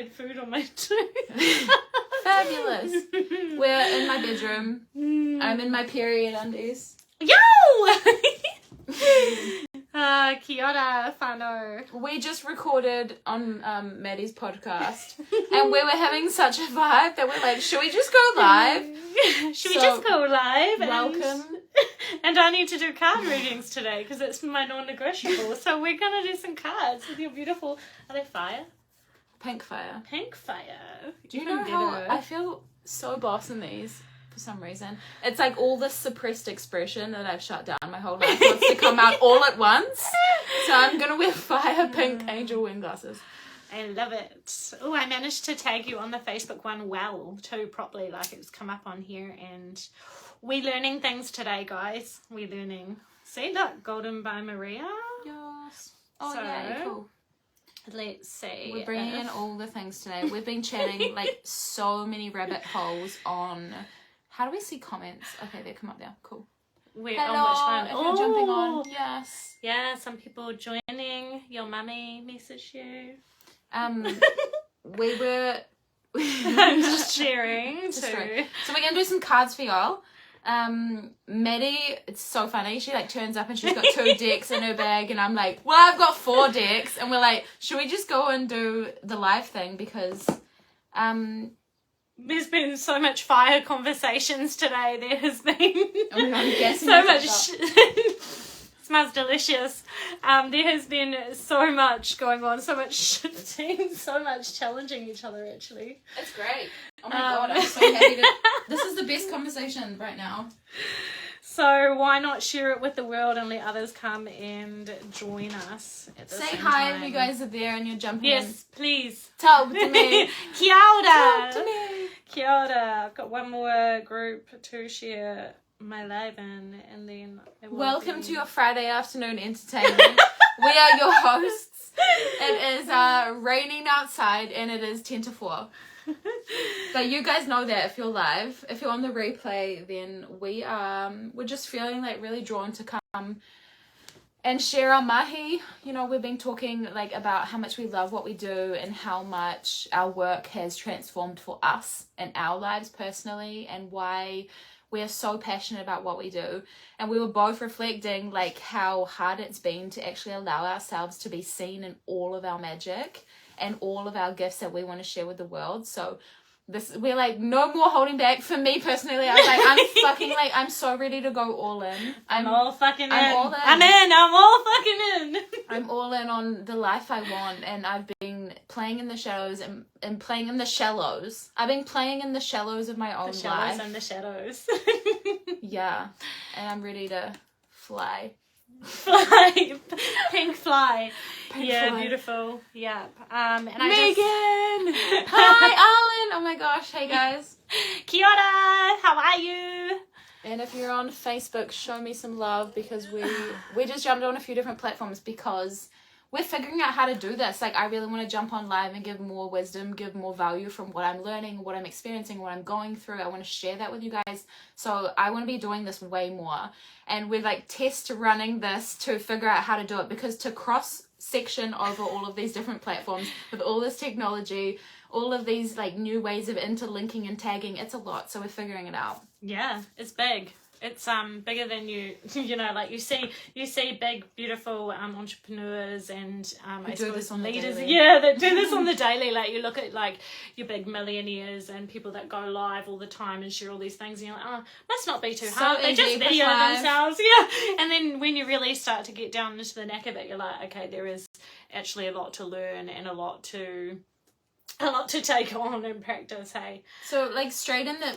food on my tooth. Fabulous. We're in my bedroom. I'm in my period undies. Yo! Kia ora, whānau. We just recorded on Maddie's podcast and we were having such a vibe that we're like, should we just go live? Should we just go live? Welcome. And I need to do card readings today because it's my non-negotiable. So we're going to do some cards with your beautiful... Are they fire? Pink fire. Pink fire. Do you know how I feel so boss in these for some reason? It's like all this suppressed expression that I've shut down my whole life wants to come out all at once. So I'm going to wear fire pink angel wing glasses. I love it. Oh, I managed to tag you on the Facebook one well too, properly, like it's come up on here, and we're learning things today, guys. We're learning. See, look, Golden by Mareah. Yes. Oh, So, yeah, cool. Let's see. We're bringing in all the things today. We've been chatting like so many rabbit holes on... How do we see comments? Okay, they come up there. Cool. We're Hello, on which one? if you're jumping on. Yes. Yeah, some people joining. Your mummy messaged you. We were... I'm just sharing Just too. right. So we're going to do some cards for y'all. Maddie, it's so funny. She like turns up and she's got 2 decks in her bag and I'm like, well, I've got 4 decks. And we're like, should we just go and do the live thing? Because, There's been so much fire conversations today. There has been oh my God, I'm guessing so this much. Smells delicious. There has been so much going on, so much shifting, so much challenging each other. Actually, it's great. Oh my God, I'm so happy to. This is the best conversation right now. So why not share it with the world and let others come and join us at the Say same hi time. if you guys are there and you're jumping in. Yes, please. Talk to me. Kia ora. Talk to me. Kia ora. I've got one more group to share my live in, and then it will Welcome be... to your Friday afternoon entertainment. We are your hosts. It is raining outside and it is 10 to 4. But you guys know that if you're live, if you're on the replay, then we're just feeling like really drawn to come and share our mahi. You know, we've been talking like about how much we love what we do and how much our work has transformed for us and our lives personally, and why we are so passionate about what we do. And we were both reflecting like how hard it's been to actually allow ourselves to be seen in all of our magic and all of our gifts that we want to share with the world. So we're like, no more holding back. For me personally, I was like, I'm so ready to go all in. I'm all fucking in. I'm all in. I'm all fucking in. I'm all in on the life I want, and I've been playing in the shadows and playing in the shallows. I've been playing in the shallows of my own The life. shallows and the shadows. Yeah, and I'm ready to fly. Fly. Pink fly. Pink yeah, fly. Beautiful. Yeah. And Megan! Hi, Alan! Oh my gosh, hey guys. Kia ora, how are you? And if you're on Facebook, show me some love, because we just jumped on a few different platforms because we're figuring out how to do this. Like, I really want to jump on live and give more wisdom, give more value from what I'm learning, what I'm experiencing, what I'm going through. I want to share that with you guys. So I want to be doing this way more. And we're like test running this to figure out how to do it, because to cross section over all of these different platforms with all this technology, all of these like new ways of interlinking and tagging, it's a lot. So we're figuring it out. Yeah, it's big. It's bigger than you know, like you see big beautiful entrepreneurs and I suppose leaders, yeah, that do this on the daily. Like you look at like your big millionaires and people that go live all the time and share all these things, and you're like, oh, must not be too hard. They just video themselves, yeah. And then when you really start to get down into the knack of it, you're like, okay, there is actually a lot to learn and a lot to take on and practice. Hey, so like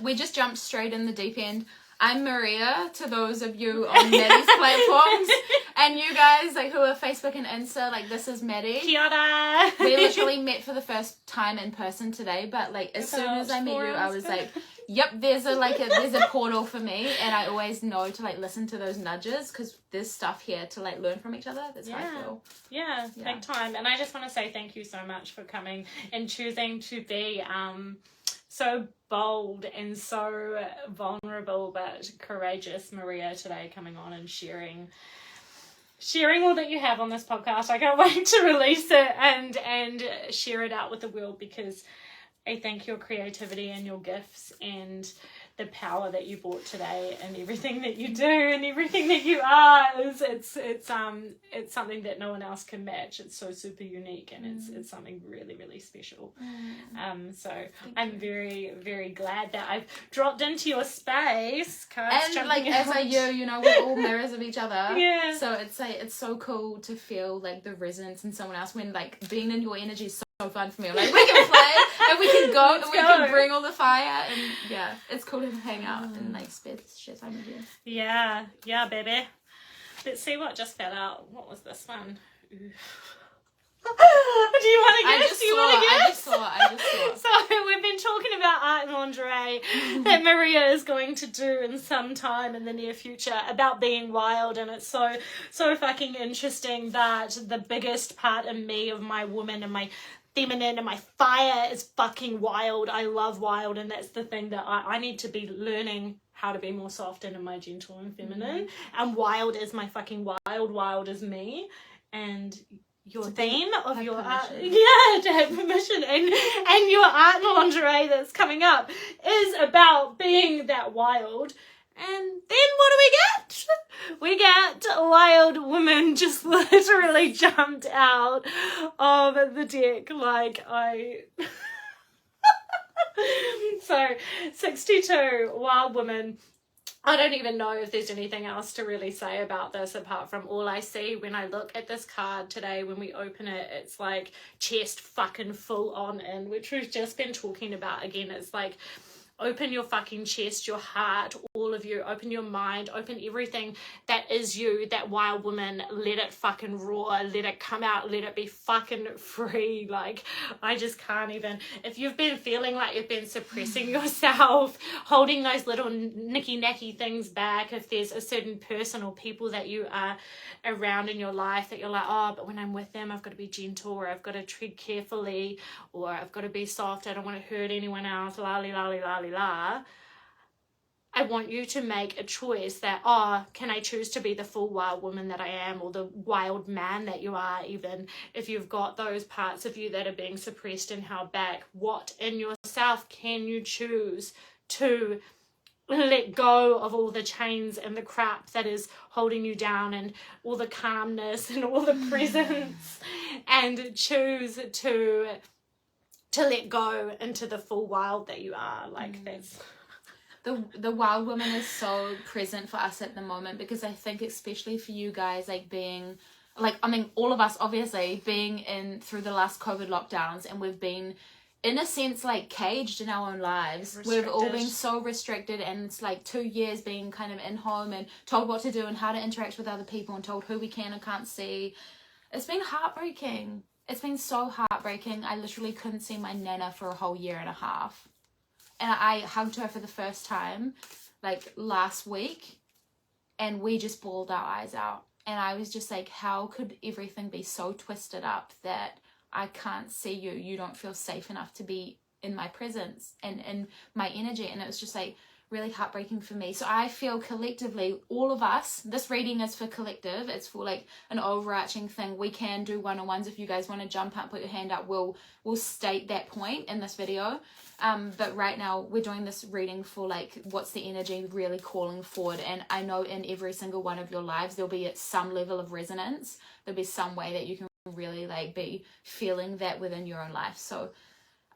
we just jumped straight in the deep end. I'm Mareah to those of you on Maddie's platforms, and you guys like who are Facebook and Insta, like this is Maddie. Kia ora. We literally met for the first time in person today, but like as soon as I met you, I was like, yep, there's a portal for me, and I always know to like listen to those nudges because there's stuff here to like learn from each other. That's how I feel. Yeah, big time. And I just want to say thank you so much for coming and choosing to be so bold and so vulnerable but courageous, Mareah, today, coming on and sharing sharing all that you have on this podcast. I can't wait to release it and share it out with the world, because I think your creativity and your gifts and the power that you brought today and everything that you do and everything that you are it's something that no one else can match. It's so super unique, and it's something really, really special. So I'm very, very glad that I've dropped into your space. And like as are you know, we're all mirrors of each other. Yeah. So it's like, it's so cool to feel like the resonance in someone else, when like being in your energy is so fun for me. Like we can play and we can go and we can bring all the fire, and yeah, it's cool to hang out and like spend shit time with you. Yeah, baby. Let's see what just fell out. What was this one? Ooh. Do you want to guess? I just saw. So we've been talking about art and lingerie that Mareah is going to do in some time in the near future, about being wild, and it's so fucking interesting that the biggest part of me, of my woman and my feminine and my fire, is fucking wild. I love wild, and that's the thing that I need to be learning how to be more soft and in my gentle and feminine. And wild is my fucking wild is me. And your theme of your art, to have permission, and your art and lingerie that's coming up is about being that wild. And then what do? We get a wild woman just literally jumped out of the deck like I... So 62, wild woman. I don't even know if there's anything else to really say about this apart from all I see when I look at this card today. When we open it, it's like chest fucking full on in, which we've just been talking about again. It's like, open your fucking chest, your heart, all of you. Open your mind, open everything that is you, that wild woman. Let it fucking roar, let it come out, let it be fucking free. Like, I just can't even. If you've been feeling like you've been suppressing yourself, holding those little nicky-nacky things back, if there's a certain person or people that you are around in your life that you're like, oh, but when I'm with them, I've got to be gentle, or I've got to tread carefully, or I've got to be soft, I don't want to hurt anyone else, la. I want you to make a choice that, oh, can I choose to be the full wild woman that I am, or the wild man that you are, even if you've got those parts of you that are being suppressed and held back. What in yourself can you choose to let go of all the chains and the crap that is holding you down, and all the calmness and all the presence, and choose to let go into the full wild that you are. Like, that's... The wild woman is so present for us at the moment, because I think especially for you guys, like being, like, I mean, all of us obviously being in through the last COVID lockdowns, and we've been in a sense like caged in our own lives. We've all been so restricted, and it's like 2 years being kind of in home and told what to do and how to interact with other people, and told who we can and can't see. It's been heartbreaking. It's been so heartbreaking. I literally couldn't see my nana for a whole year and a half. And I hugged her for the first time, like, last week. And we just bawled our eyes out. And I was just like, how could everything be so twisted up that I can't see you? You don't feel safe enough to be in my presence and in my energy. And it was just like really heartbreaking for me. So I feel collectively, all of us, this reading is for collective. It's for like an overarching thing. We can do one-on-ones. If you guys want to jump up, put your hand up, we'll state that point in this video. But right now we're doing this reading for like, what's the energy really calling forward. And I know in every single one of your lives, there'll be at some level of resonance. There'll be some way that you can really like be feeling that within your own life. So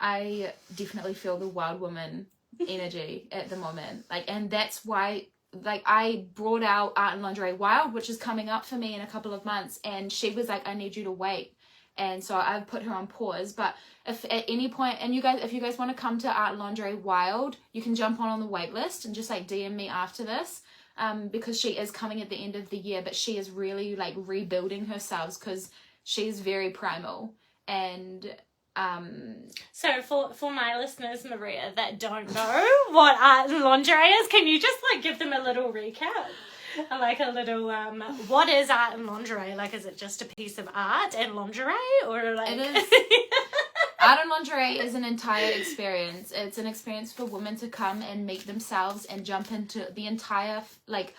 I definitely feel the wild woman energy at the moment, like, and that's why, like, I brought out Art and Lingerie Wild, which is coming up for me in a couple of months, and she was like, I need you to wait, and so I've put her on pause. But if at any point, and if you guys want to come to Art and Lingerie Wild, you can jump on the wait list and just like DM me after this, because she is coming at the end of the year, but she is really like rebuilding herself, because she's very primal. And so for my listeners, Mareah, that don't know what art and lingerie is, can you just like give them a little recap? Like a little what is art and lingerie? Like, is it just a piece of art and lingerie, or like... It is. Art and lingerie is an entire experience. It's an experience for women to come and meet themselves and jump into the entire like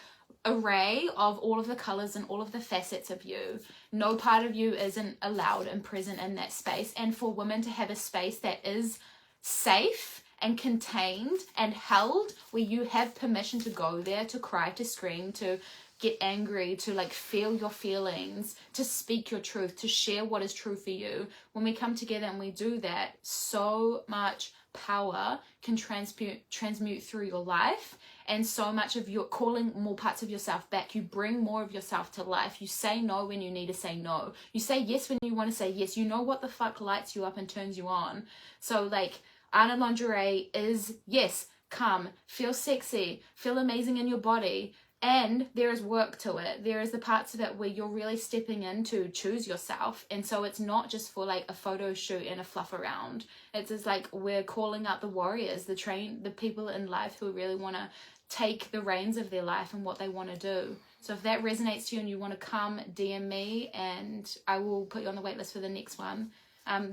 array of all of the colors and all of the facets of you. No part of you isn't allowed and present in that space. And for women to have a space that is safe and contained and held, where you have permission to go there, to cry, to scream, to get angry, to like feel your feelings, to speak your truth, to share what is true for you. When we come together and we do that, so much power can transmute through your life, and so much of your calling more parts of yourself back. You bring more of yourself to life. You say no when you need to say no. You say yes when you want to say yes. You know what the fuck lights you up and turns you on. So like, art and lingerie is, yes, come, feel sexy, feel amazing in your body. And there is work to it. There is the parts of it where you're really stepping in to choose yourself. And so it's not just for like a photo shoot and a fluff around. It's just like we're calling out the warriors, the people in life who really want to take the reins of their life and what they want to do. So if that resonates to you and you want to come, DM me and I will put you on the wait list for the next one.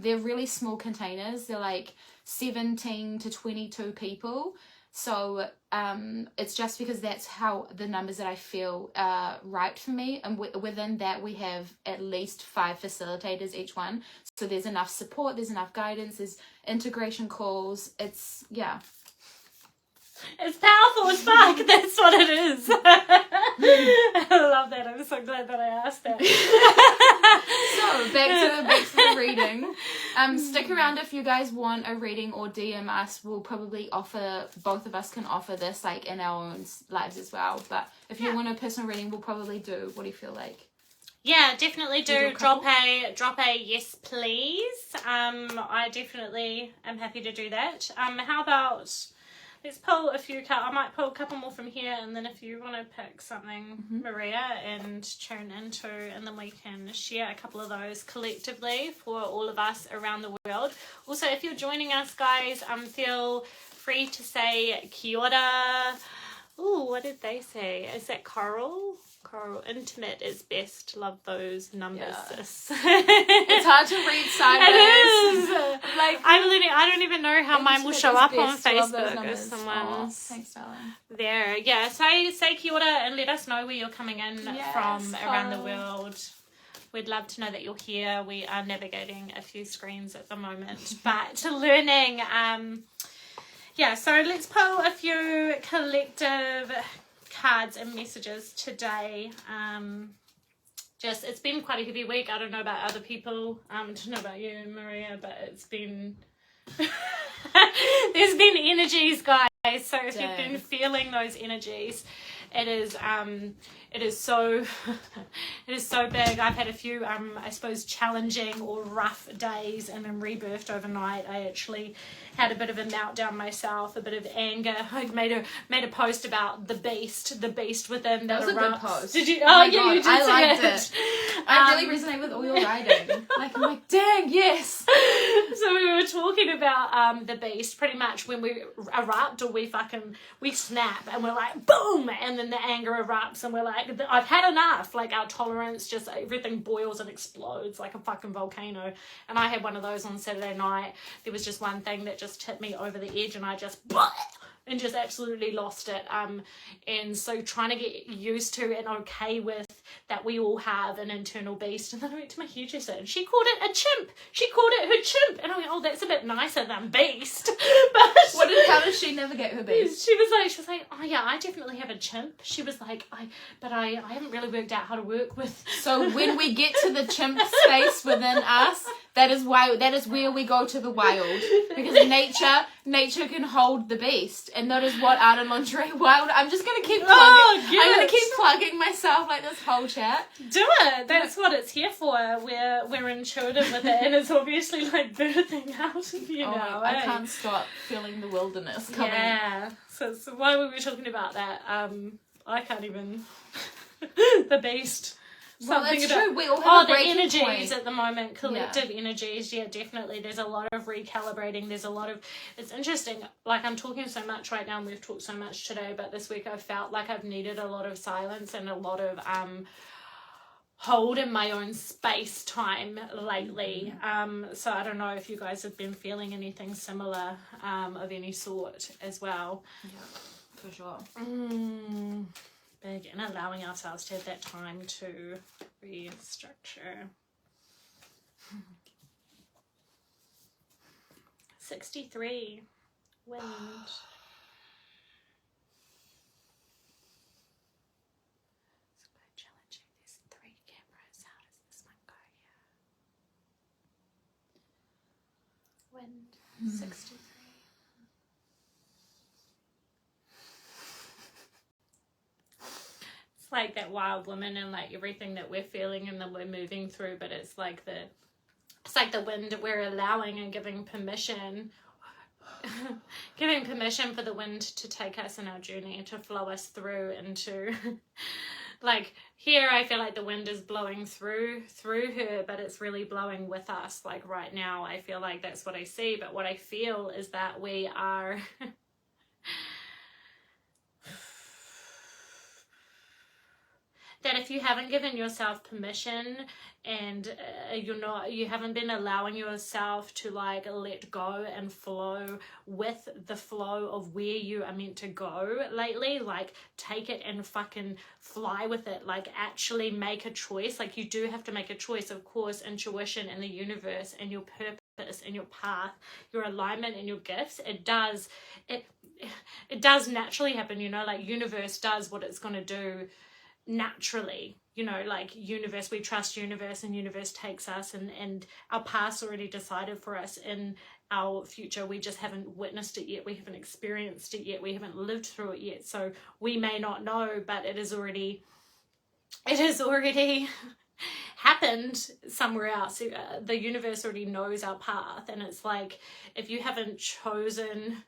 They're really small containers. They're like 17 to 22 people. So it's just because that's how the numbers that I feel right for me. And within that, we have at least 5 facilitators each one. So there's enough support, there's enough guidance, there's integration calls. It's, yeah. It's powerful as fuck. That's what it is. I love that. I'm so glad that I asked that. So back to the reading. Stick around if you guys want a reading or DM us. We'll probably offer, both of us can offer this like in our own lives as well. But if you want a personal reading, we'll probably do. What do you feel like? Yeah, definitely do. Drop a yes, please. I definitely am happy to do that. How about let's pull a few cards. I might pull a couple more from here, and then if you want to pick something, Mareah, and tune into, and then we can share a couple of those collectively for all of us around the world. Also, if you're joining us, guys, feel free to say kia ora. Ooh, what did they say? Is that Coral? Coral, intimate is best. Love those numbers. Yeah. Sis. It's hard to read sideways. It is. Like, I don't even know how mine will show up on Facebook if someone's thanks, darling. there. Yeah, say kia ora and let us know where you're coming in from around the world. We'd love to know that you're here. We are navigating a few screens at the moment, but learning. Yeah, so let's pull a few collective cards and messages today. It's been quite a heavy week. I don't know about other people. I don't know about you, Mareah, but it's been there's been energies, guys. So if you've been feeling those energies, it is so it is so big. I've had a few I suppose challenging or rough days and then rebirthed overnight. I actually had a bit of a meltdown myself, a bit of anger. I made a post about the beast within that was erupts. A good post. Did you? Oh yeah, God, you did. I liked it. I really resonate with all your writing. Like, I'm like, dang, yes. So we were talking about the beast. Pretty much when we erupt or we snap and we're like boom, and then the anger erupts and we're like, I've had enough. Like our tolerance, just everything boils and explodes like a fucking volcano. And I had one of those on Saturday night. There was just one thing that just tipped me over the edge and I just absolutely lost it. And so trying to get used to and okay with that we all have an internal beast. And then I went to my hairdresser and she called it a chimp. She called it her chimp. And I went, oh, that's a bit nicer than beast. But how does she navigate her beast? She was like, oh yeah, I definitely have a chimp. She was like, I haven't really worked out how to work with. So when we get to the chimp space within us, that is where we go to the wild, because nature can hold the beast, and that is what art and lingerie wild. I'm just gonna keep plugging. I'm gonna keep plugging myself like this whole chat. Do it. That's what it's here for. We're intuitive with it, and it's obviously like birthing out. I can't stop feeling the wilderness coming. Yeah. So why were we talking about that? I can't even. The beast. Well, that's true. We all have the energies at the moment, collective energies. Yeah, definitely. There's a lot of recalibrating. It's interesting. Like I'm talking so much right now, and we've talked so much today, but this week I felt like I've needed a lot of silence and a lot of hold in my own space time lately. So I don't know if you guys have been feeling anything similar of any sort as well. Yeah, for sure. Big, and allowing ourselves to have that time to restructure. 63. Wind. It's quite challenging. There's 3 cameras. How does this one go here? Wind. 63. It's like that wild woman and like everything that we're feeling and that we're moving through, but it's like the wind. We're allowing and giving permission for the wind to take us in our journey, to flow us through into like here I feel like the wind is blowing through her, but it's really blowing with us. Like right now I feel like that's what I see, but what I feel is that we are that if you haven't given yourself permission and you haven't been allowing yourself to like let go and flow with the flow of where you are meant to go lately, like take it and fucking fly with it, like actually make a choice. Like you do have to make a choice, of course. Intuition and the universe and your purpose and your path, your alignment and your gifts, it does naturally happen, you know, like universe does what it's going to do naturally, you know, like universe, we trust universe and universe takes us, and our past already decided for us in our future. We just haven't witnessed it yet, we haven't experienced it yet, we haven't lived through it yet, so we may not know, but it has already happened somewhere else. The universe already knows our path, and it's like if you haven't chosen,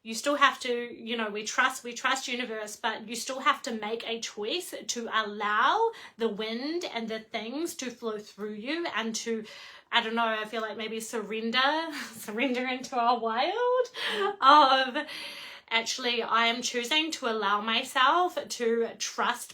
you still have to, you know, we trust universe, but you still have to make a choice to allow the wind and the things to flow through you and to, I don't know, I feel like maybe surrender into our wild of actually I am choosing to allow myself to trust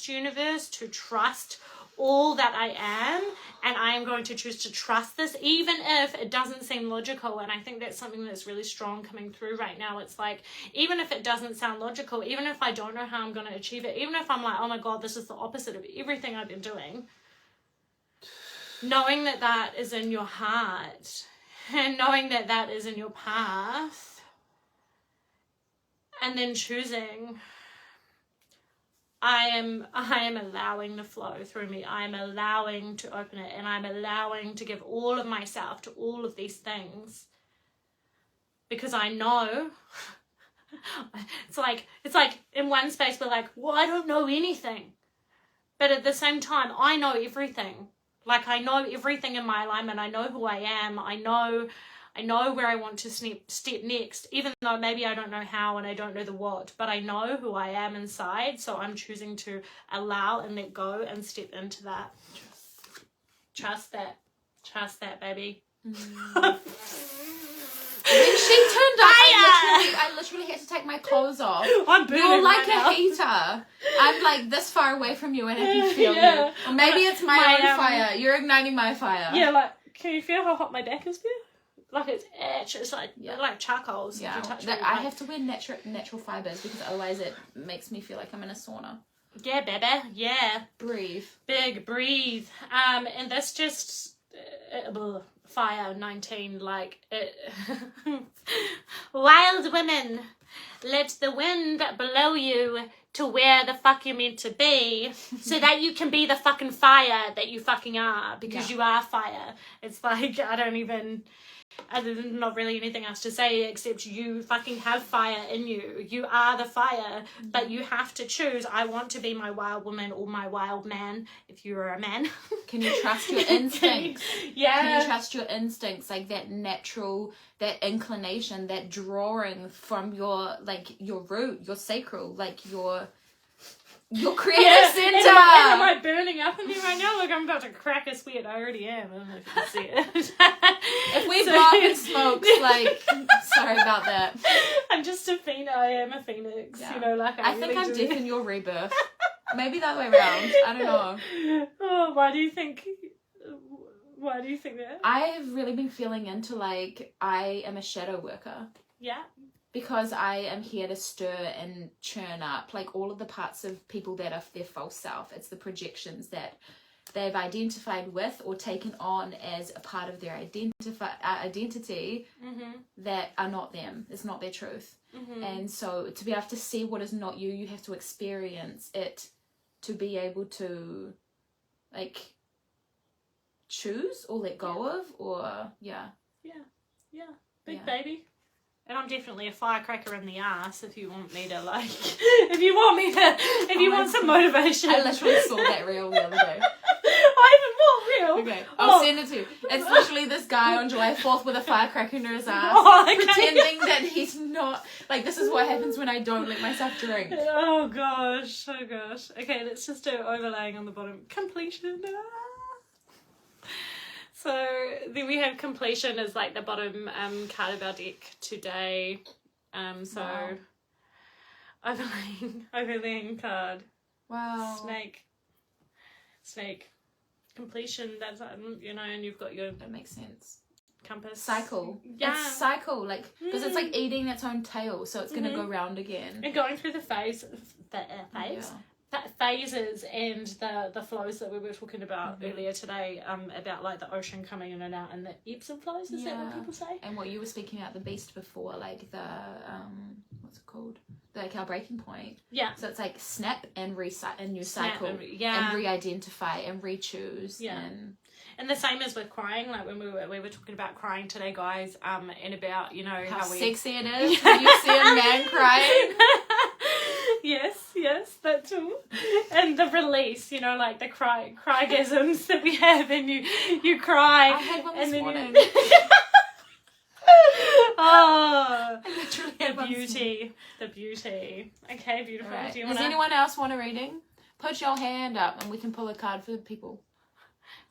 universe, to trust all that I am, and I am going to choose to trust this even if it doesn't seem logical. And I think that's something that's really strong coming through right now. It's like, even if it doesn't sound logical, even if I don't know how I'm going to achieve it, even if I'm like, oh my god, this is the opposite of everything I've been doing, knowing that that is in your heart and knowing that that is in your path, and then choosing, I am allowing the flow through me. I am allowing to open it, and I'm allowing to give all of myself to all of these things, because I know it's like in one space we're like, well, I don't know anything, but at the same time I know everything. Like I know everything in my alignment. I know who I am. I know where I want to step next, even though maybe I don't know how and I don't know the what, but I know who I am inside, so I'm choosing to allow and let go and step into that. Trust that, baby. When she turned up, I literally had to take my clothes off. I'm burning. You're like right a heater. I'm like this far away from you and I can feel you. Or maybe it's my own fire. You're igniting my fire. Yeah, like, can you feel how hot my back is there? Like it's like charcoals. Yeah, I have to wear natural fibers because otherwise it makes me feel like I'm in a sauna. Yeah, baby. Yeah. Breathe. Big breathe. And that's just fire 19. Like wild women, let the wind blow you to where the fuck you're meant to be, so that you can be the fucking fire that you fucking are, because you are fire. It's like there's not really anything else to say except you fucking have fire in you. You are the fire, but you have to choose. I want to be my wild woman or my wild man, if you are a man. Can you trust your instincts? Yeah. Can you trust your instincts, like that natural, that inclination, that drawing from your root, your sacral, like your creative center. And am I burning up in here right now? Like I'm about to crack a sweat. I already am. I don't know if you can see it. If we blow up in smokes, like, sorry about that. I'm just a phoenix. I am a phoenix. Yeah. You know, like I think I'm deaf in your rebirth. Maybe the other way around. I don't know. Oh, why do you think that? I have really been feeling into like I am a shadow worker. Yeah. because I am here to stir and churn up like all of the parts of people that are their false self. It's the projections that they've identified with or taken on as a part of their identity that are not them. It's not their truth. And so to be able to see what is not you, you have to experience it to be able to like choose or let go of, or big baby. And I'm definitely a firecracker in the ass if you want me to like if you want some motivation. I literally saw that reel the other day. I haven't, what reel? Okay, I'll send it to you. It's literally this guy on July 4th with a firecracker in his ass, pretending that he's not, like, this is what happens when I don't let myself drink. Oh gosh. Okay, let's just do overlaying on the bottom. Completion. So then we have completion as like the bottom card of our deck today. Wow. Overlaying card. Wow. Snake. Completion, that's, you know, and you've got your... That makes sense. Compass. Cycle. Yeah. It's cycle, like, because it's like eating its own tail, so it's going to go round again. And going through the phases and the flows that we were talking about earlier today, about like the ocean coming in and out and the ebbs and flows, is that what people say? And what you were speaking about, the beast before, like the what's it called, like our breaking point. So it's like snap and reset and new cycle and re-identify and re-choose. And the same as with crying, like when we were talking about crying today, guys, and about, you know, how sexy it is when you see a man crying. Yes, that too. And the release, you know, like the crygasms that we have, and you cry. I had one this morning. Oh, I literally had the beauty. Okay, beautiful. Right. Does anyone else want a reading? Put your hand up and we can pull a card for the people.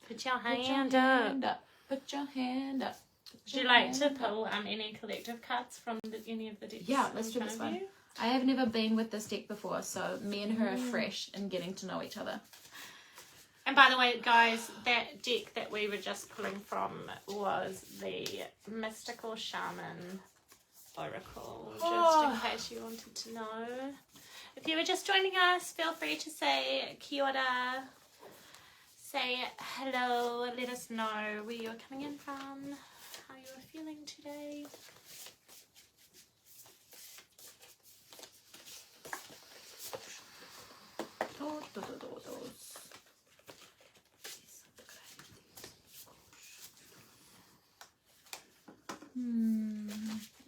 Put your hand up. Put your hand up. Would you like to pull any collective cards from any of the decks? Yeah, let's do this one. I have never been with this deck before, so me and her are fresh and getting to know each other. And by the way, guys, that deck that we were just pulling from was the Mystical Shaman Oracle, just in case you wanted to know. If you were just joining us, feel free to say kia ora, say hello, let us know where you're coming in from, how you're feeling today.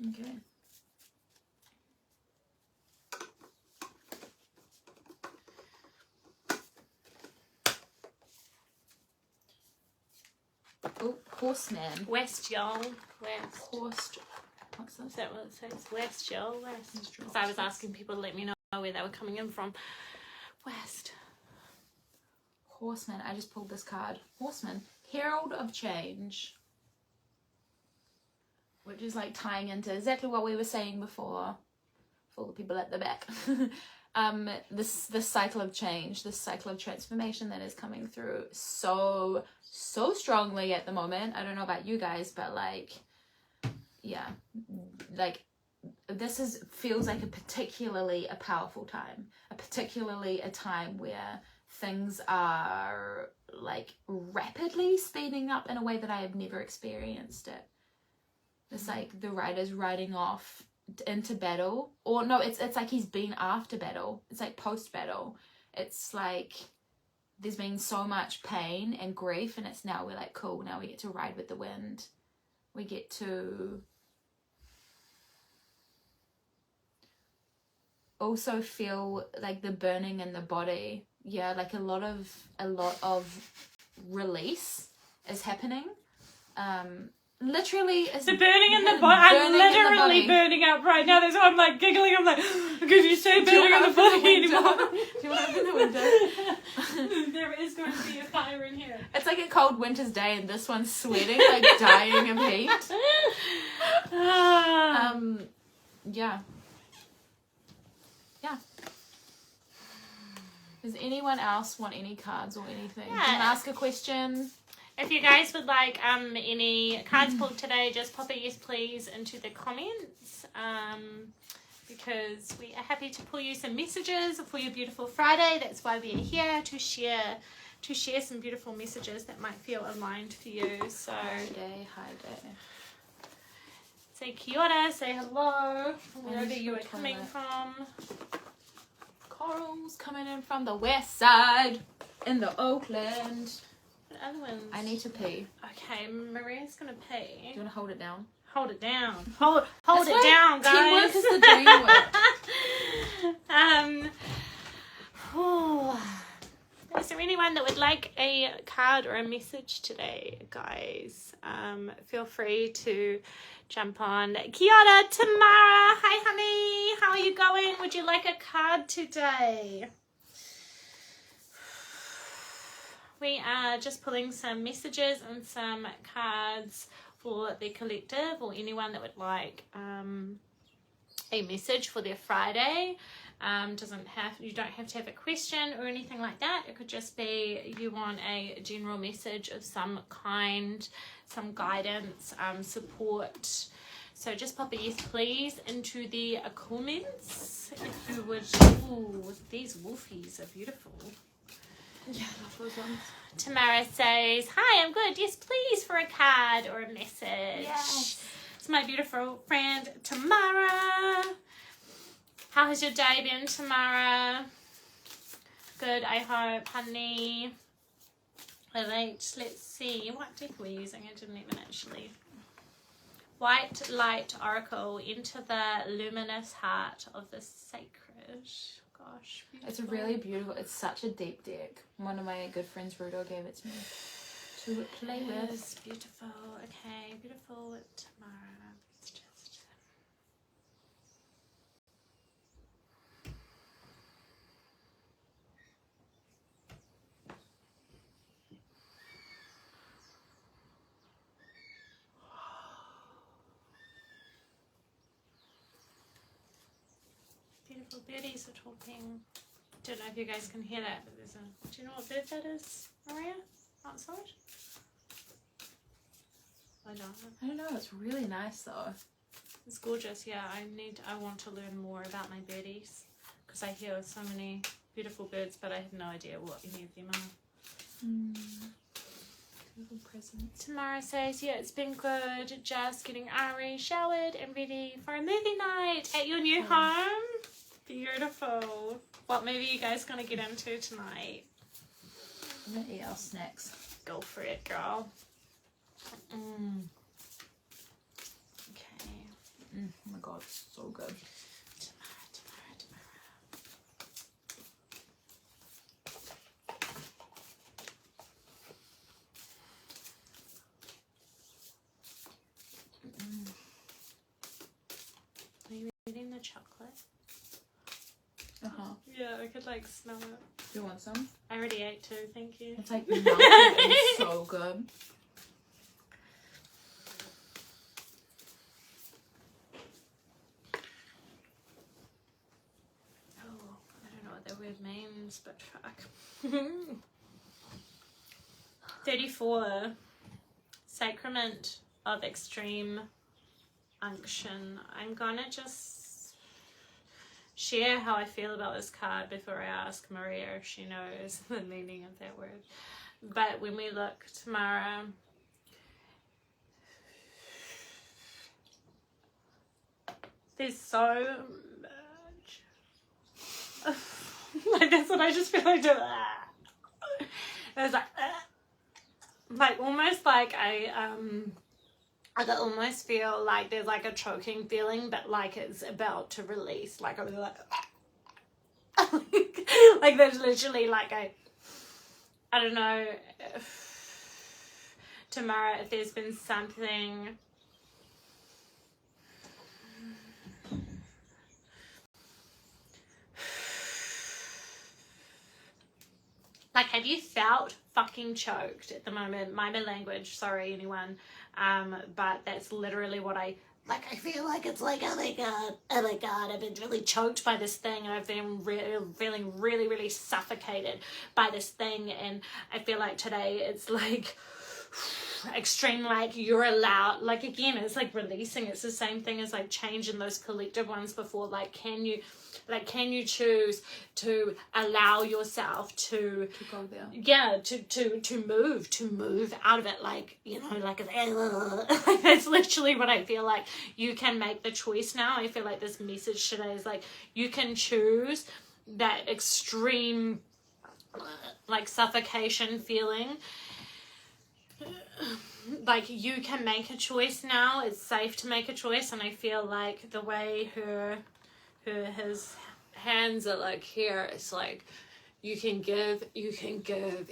Okay. Oh, horseman. West, y'all. West. What's this? Is that what it says? West, y'all. West. Because I was asking people to let me know where they were coming in from. West. Horseman. I just pulled this card. Horseman. Herald of Change. Which is like tying into exactly what we were saying before. For the people at the back. This cycle of change, this cycle of transformation that is coming through so strongly at the moment. I don't know about you guys, but like, yeah, like this feels like a powerful time, particularly a time where things are like rapidly speeding up in a way that I have never experienced it. It's like the rider's riding off into battle, or no, it's like he's been after battle. It's like post battle. It's like there's been so much pain and grief, and it's now we're like, cool, now we get to ride with the wind. We get to also feel like the burning in the body. Yeah, like a lot of release is happening. Literally, it's the burning in the body. I'm literally burning up right now. That's why I'm like giggling. I'm like, could you say burning in the body anymore? Do you want to open the window? There is going to be a fire in here. It's like a cold winter's day, and this one's sweating, like dying of heat. Yeah. Does anyone else want any cards or anything? Yeah. Can I ask a question? If you guys would like any cards pulled today, just pop a yes please into the comments. Because we are happy to pull you some messages for your beautiful Friday. That's why we are here to share some beautiful messages that might feel aligned for you. So Hi day. say kia ora, say hello from wherever you are coming from. Coral's coming in from the west side in the Oakland. What other ones? I need to pee. Okay, Maria's gonna pee. Do you want to hold it down? Hold it down. Hold it down, guys. Teamwork is the dream work. Is there anyone that would like a card or a message today, guys? Feel free to jump on. Kia ora, Tamara. Hi, honey. How are you going? Would you like a card today? We are just pulling some messages and some cards for the collective or anyone that would like a message for their Friday. You don't have to have a question or anything like that. It could just be you want a general message of some kind, some guidance, support. So just pop a yes please into the comments if you would. Ooh, these wolfies are beautiful. Yeah, I love those ones. Tamara says, hi, I'm good. Yes, please, for a card or a message. Yes. It's my beautiful friend, Tamara. How has your day been, Tamara? Good, I hope, honey. Let's see. What deck are we using? I didn't even actually. White Light Oracle, into the luminous heart of the sacred. Gosh, beautiful. It's really beautiful. It's such a deep deck. One of my good friends, Rudo, gave it to me to play with. Yes, beautiful. Okay, beautiful Tamara. It's just... Beautiful birdies are talking. Don't know if you guys can hear that, but there's a... Do you know what bird that is, Maria? Outside? I don't know. It's really nice though. It's gorgeous. Yeah, I want to learn more about my birdies because I hear so many beautiful birds, but I have no idea what any of them are. Beautiful present. Tamara says, yeah, it's been good. Just getting Ari showered and ready for a movie night at your new home. Beautiful. What movie are you guys gonna get into tonight? I'm gonna eat our snacks. Go for it, girl. Okay. Oh my god, it's so good. Are you eating the chocolate? Yeah, I could like smell it. Do you want some? I already ate too, thank you. It's like melted and so good. Oh, I don't know what that word means, but fuck. 34. Sacrament of extreme unction. I'm gonna just share how I feel about this card before I ask Maria if she knows the meaning of that word. But when we look tomorrow, there's so much. Like that's what I just feel like doing. It's like almost like I can almost feel like there's like a choking feeling, but like it's about to release. Like I'm like, like there's literally like I don't know, Tamara, if there's been something like, have you felt fucking choked at the moment? Mind my language, sorry anyone, but that's literally what I feel like. It's like, oh my god, I've been really choked by this thing, and I've been feeling really, really suffocated by this thing, and I feel like today it's like, extreme, like you're allowed, like again, it's like releasing. It's the same thing as like change in those collective ones before. Like can you choose to allow yourself to go there? Yeah, to move out of it, like, you know, like that's literally what I feel like. You can make the choice now. I feel like this message today is like you can choose that extreme like suffocation feeling. Like you can make a choice now. It's safe to make a choice, and I feel like the way his hands are like here, it's like you can give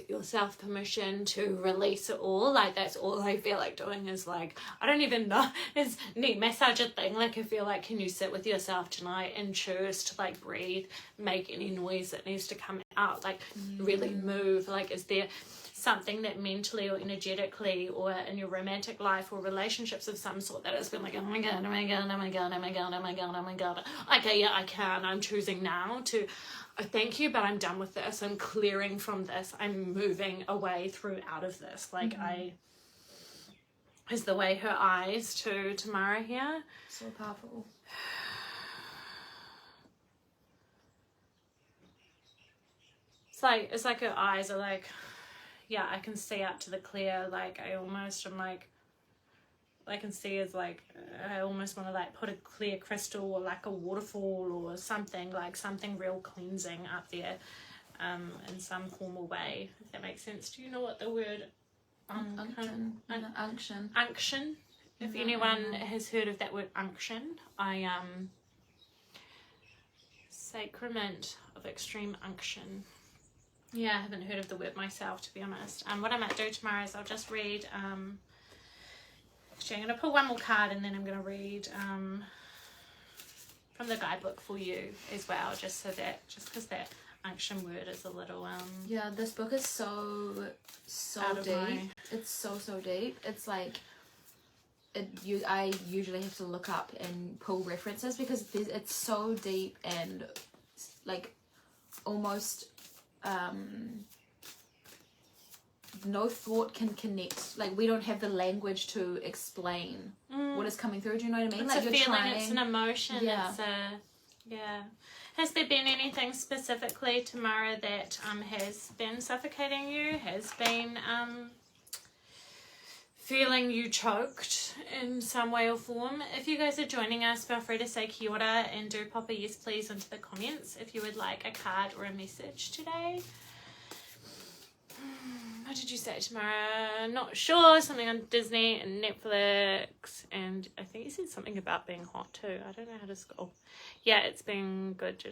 yourself permission to release it all. Like that's all I feel like doing is like, I don't even know, it's neat massage a thing. Like I feel like, can you sit with yourself tonight and choose to like breathe, make any noise that needs to come out, like really move. Like is there something that mentally or energetically or in your romantic life or relationships of some sort that has been like, oh my god, oh my god, oh my god, oh my god, oh my god, oh my god, okay, yeah, I can, I'm choosing now to thank you, but I'm done with this, I'm clearing from this, I'm moving away through out of this. Like is the way her eyes to Mareah here, so powerful. It's like her eyes are like, yeah, I can see out to the clear. Like I almost am like, I can see as like, I almost want to like put a clear crystal or like a waterfall or something, like something real cleansing up there in some formal way, if that makes sense. Do you know what the word unction, if anyone has heard of that word unction, sacrament of extreme unction. Yeah, I haven't heard of the word myself, to be honest. What I might do tomorrow is I'll just read, actually I'm going to pull one more card and then I'm going to read from the guidebook for you as well, just because that unction word is a little yeah, this book is so deep. It's so deep. It's like I usually have to look up and pull references because it's so deep and like almost no thought can connect. Like we don't have the language to explain what is coming through. Do you know what I mean? It's like a you're feeling, trying. it's an emotion. Yeah. It's yeah. Has there been anything specifically, Tamara, that has been suffocating you? Has been feeling you choked in some way or form? If you guys are joining us, feel free to say kia ora and do pop a yes please into the comments if you would like a card or a message today. What did you say, Tamara? Not sure. Something on Disney and Netflix, and I think you said something about being hot too. I don't know how to scroll. Yeah, it's been good.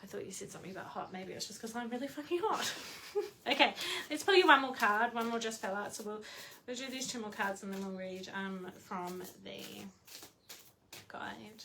I thought you said something about hot. Maybe it's just because I'm really fucking hot. Okay, let's pull you one more card. One more just fell out, so we'll do these two more cards and then we'll read from the guide.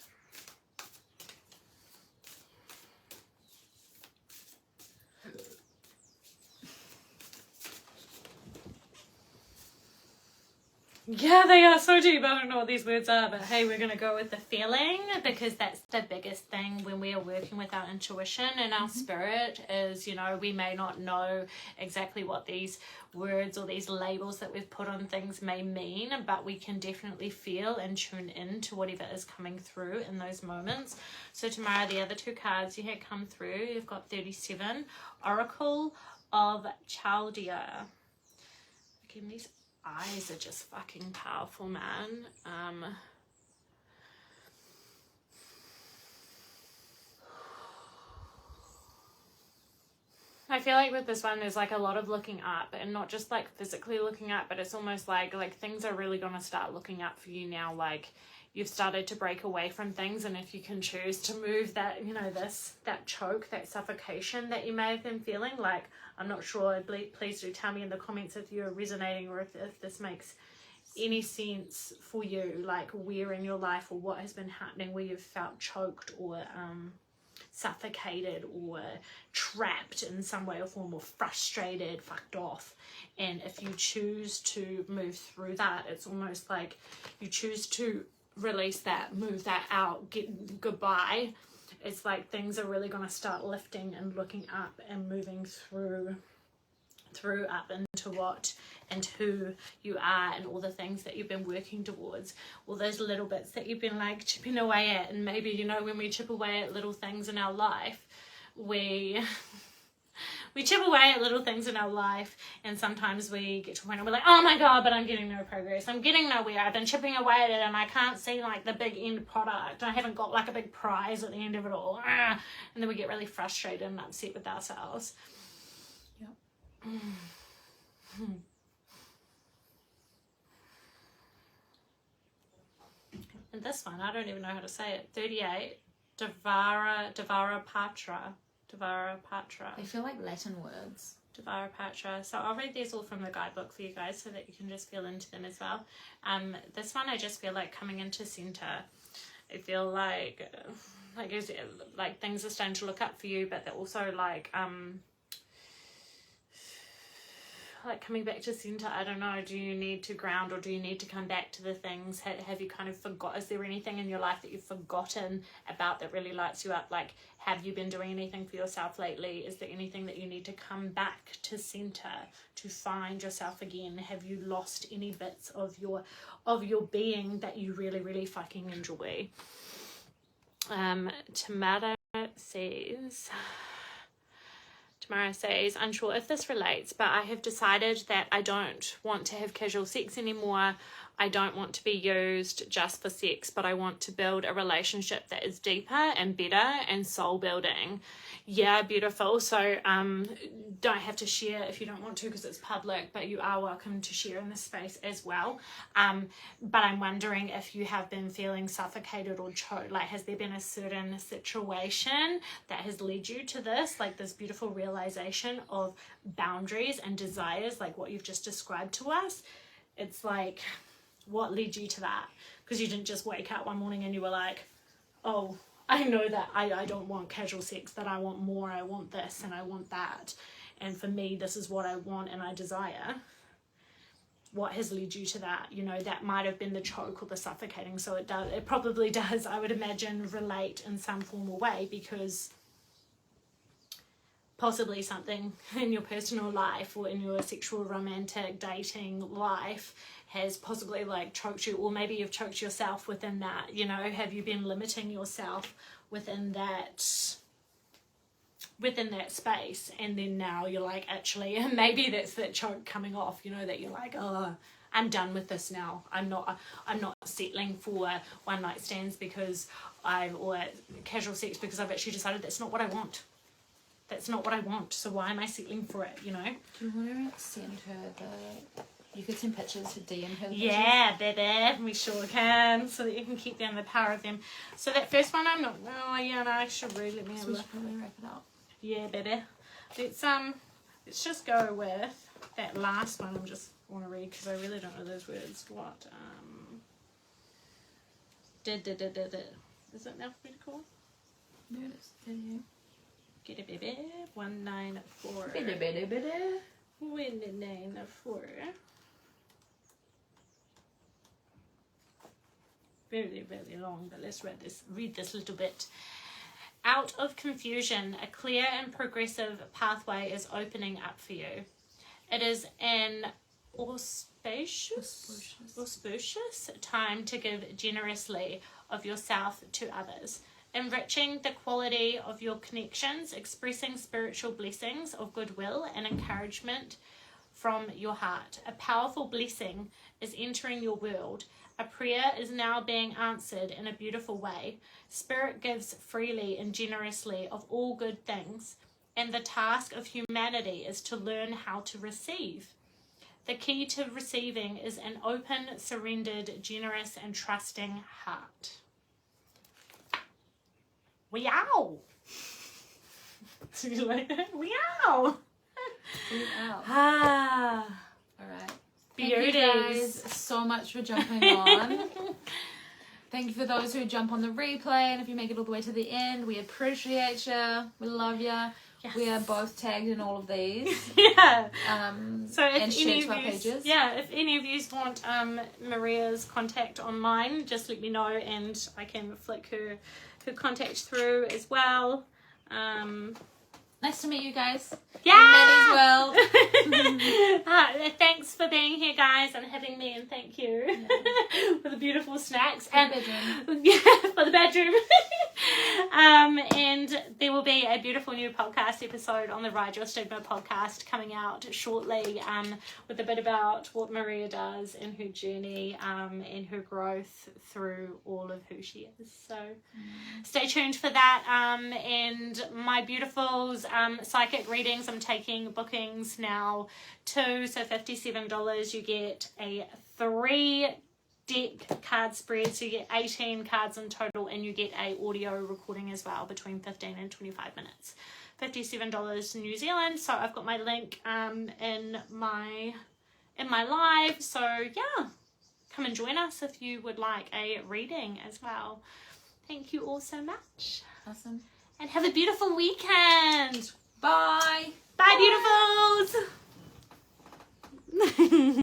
Yeah, they are so deep. I don't know what these words are, but hey, we're going to go with the feeling because that's the biggest thing when we are working with our intuition and our spirit is, you know, we may not know exactly what these words or these labels that we've put on things may mean, but we can definitely feel and tune in to whatever is coming through in those moments. So tomorrow, the other two cards you had come through, you've got 37, Oracle of Chaldea. Again, these eyes are just fucking powerful, man. I feel like with this one there's like a lot of looking up, and not just like physically looking up, but it's almost like things are really gonna start looking up for you now. Like you've started to break away from things, and if you can choose to move that, you know, that choke, that suffocation that you may have been feeling, like, I'm not sure, please do tell me in the comments if you're resonating or if this makes any sense for you, like where in your life or what has been happening where you've felt choked or suffocated or trapped in some way or form, or frustrated, fucked off. And if you choose to move through that, it's almost like you choose to release that, move that out, get goodbye. It's like things are really going to start lifting and looking up and moving through through up into what and who you are and all the things that you've been working towards, all those little bits that you've been like chipping away at. And maybe, you know, when we chip away at little things in our life, we chip away at little things in our life, and sometimes we get to a point where we're like, oh my god, but I'm getting no progress, I'm getting nowhere, I've been chipping away at it and I can't see like the big end product, I haven't got like a big prize at the end of it all. And then we get really frustrated and upset with ourselves. Yep. And this one, I don't even know how to say it. 38, Devara Patra. They feel like Latin words. Devara Patra. So I'll read these all from the guidebook for you guys so that you can just feel into them as well. This one, I just feel like coming into center. I feel like it's, like things are starting to look up for you, but they're also like coming back to center. I don't know, do you need to ground, or do you need to come back to the things? Have you kind of forgot, is there anything in your life that you've forgotten about that really lights you up? Like, have you been doing anything for yourself lately? Is there anything that you need to come back to center to find yourself again? Have you lost any bits of your being that you really, really fucking enjoy? Tamara says, unsure if this relates, but I have decided that I don't want to have casual sex anymore. I don't want to be used just for sex, but I want to build a relationship that is deeper and better and soul building. Yeah, beautiful. So don't have to share if you don't want to because it's public, but you are welcome to share in this space as well. But I'm wondering if you have been feeling suffocated or choked. Like, has there been a certain situation that has led you to this, like this beautiful realization of boundaries and desires, like what you've just described to us? It's like, what led you to that? Because you didn't just wake up one morning and you were like, oh, I know that I don't want casual sex, that I want more, I want this and I want that, and for me this is what I want and I desire. What has led you to that? You know, that might have been the choke or the suffocating. So it probably does, I would imagine, relate in some formal way, because possibly something in your personal life or in your sexual romantic dating life has possibly like choked you, or maybe you've choked yourself within that. You know, have you been limiting yourself within that space, and then now you're like, actually maybe that's that choke coming off, you know, that you're like, oh, I'm done with this now. I'm not settling for one night stands or casual sex because I've actually decided that's not what I want. That's not what I want, so why am I settling for it, you know? Do you want to send her you could send pictures to DM her? Yeah, baby, we sure can, so that you can keep them the power of them. So that first one, I should really let me have a look. Should probably wrap it up. Yeah, baby. Let's just go with that last one. I just want to read because I really don't know those words. What? Is it alphabetical? No, it's video. Get it, baby. 194. Bitty. 194. Very, very long, but let's read this little bit. Out of confusion, a clear and progressive pathway is opening up for you. It is an auspicious time to give generously of yourself to others, enriching the quality of your connections, expressing spiritual blessings of goodwill and encouragement from your heart. A powerful blessing is entering your world. A prayer is now being answered in a beautiful way. Spirit gives freely and generously of all good things, and the task of humanity is to learn how to receive. The key to receiving is an open, surrendered, generous, and trusting heart. Meow. Do you like that? Meow. Ah. All right. Thank you guys so much for jumping on. Thank you for those who jump on the replay, and if you make it all the way to the end, we appreciate you. We love you. Yes. We are both tagged in all of these. Yeah. So and share to our pages. Yeah, if any of you want Mareah's contact online, just let me know and I can flick her contact through as well. Nice to meet you guys. Yeah. In Maddie's world. Thanks for being here, guys, and having me, and thank you for the beautiful snacks And bedroom. Yeah, for the bedroom. And there will be a beautiful new podcast episode on the Ride Your Stigma podcast coming out shortly, with a bit about what Mareah does and her journey, and her growth through all of who she is. So stay tuned for that. And my beautifuls, psychic readings, I'm taking bookings now too. So $57, you get a 3-deck card spread, so you get 18 cards in total, and you get a audio recording as well between 15 and 25 minutes. $57 New Zealand. So I've got my link in my live. So yeah, come and join us if you would like a reading as well. Thank you all so much. Awesome. And have a beautiful weekend. Bye. Bye, beautifuls.